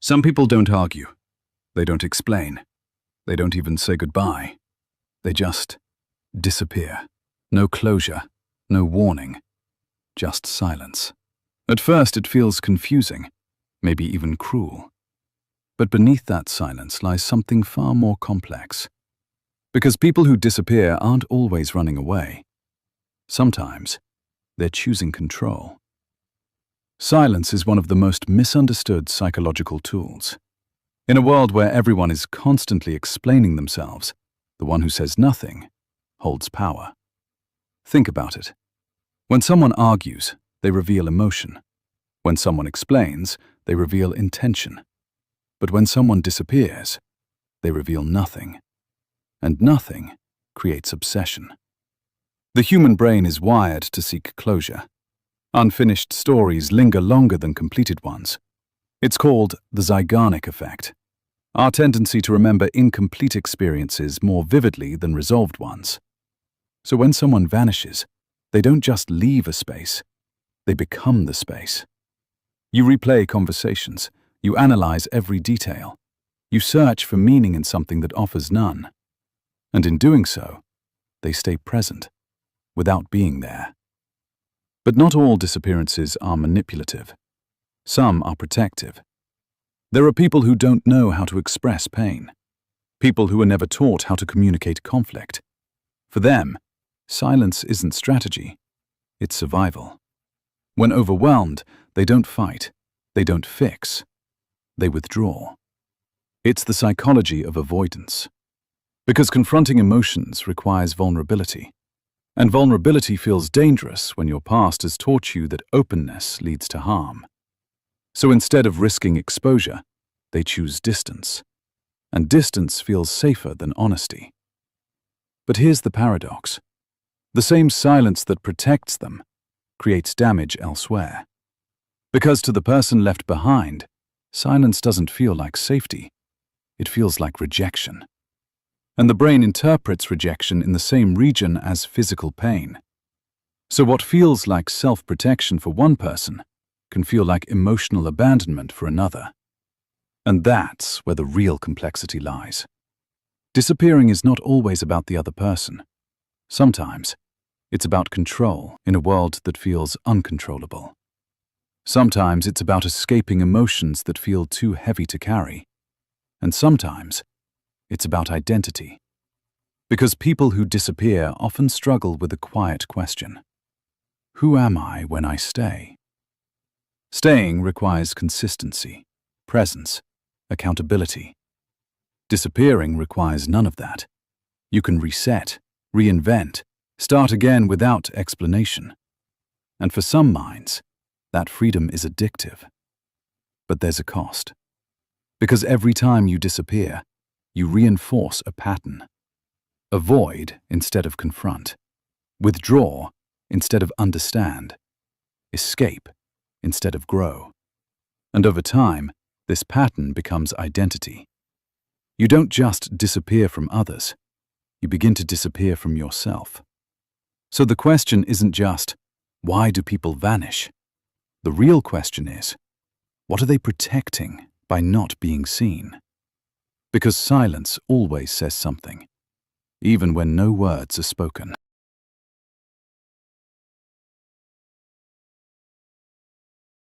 Some people don't argue. They don't explain. They don't even say goodbye. They just disappear. No closure, no warning, just silence. At first it feels confusing, maybe even cruel. But beneath that silence lies something far more complex. Because people who disappear aren't always running away. Sometimes they're choosing control. Silence is one of the most misunderstood psychological tools. In a world where everyone is constantly explaining themselves, the one who says nothing holds power. Think about it. When someone argues, they reveal emotion. When someone explains, they reveal intention. But when someone disappears, they reveal nothing. And nothing creates obsession. The human brain is wired to seek closure. Unfinished stories linger longer than completed ones. It's called the Zeigarnik Effect. Our tendency to remember incomplete experiences more vividly than resolved ones. So when someone vanishes, they don't just leave a space, they become the space. You replay conversations, you analyze every detail, you search for meaning in something that offers none. And in doing so, they stay present, without being there. But not all disappearances are manipulative. Some are protective. There are people who don't know how to express pain. People who were never taught how to communicate conflict. For them, silence isn't strategy, it's survival. When overwhelmed, they don't fight, they don't fix, they withdraw. It's the psychology of avoidance. Because confronting emotions requires vulnerability. And vulnerability feels dangerous when your past has taught you that openness leads to harm. So instead of risking exposure, they choose distance. And distance feels safer than honesty. But here's the paradox. The same silence that protects them creates damage elsewhere. Because to the person left behind, silence doesn't feel like safety. It feels like rejection. And the brain interprets rejection in the same region as physical pain. So what feels like self-protection for one person can feel like emotional abandonment for another. And that's where the real complexity lies. Disappearing is not always about the other person. Sometimes, it's about control in a world that feels uncontrollable. Sometimes it's about escaping emotions that feel too heavy to carry. And sometimes, it's about identity. Because people who disappear often struggle with a quiet question. Who am I when I stay? Staying requires consistency, presence, accountability. Disappearing requires none of that. You can reset, reinvent, start again without explanation. And for some minds, that freedom is addictive. But there's a cost. Because every time you disappear, you reinforce a pattern. Avoid instead of confront. Withdraw instead of understand. Escape instead of grow. And over time, this pattern becomes identity. You don't just disappear from others. You begin to disappear from yourself. So the question isn't just, why do people vanish? The real question is, what are they protecting by not being seen? Because silence always says something, even when no words are spoken.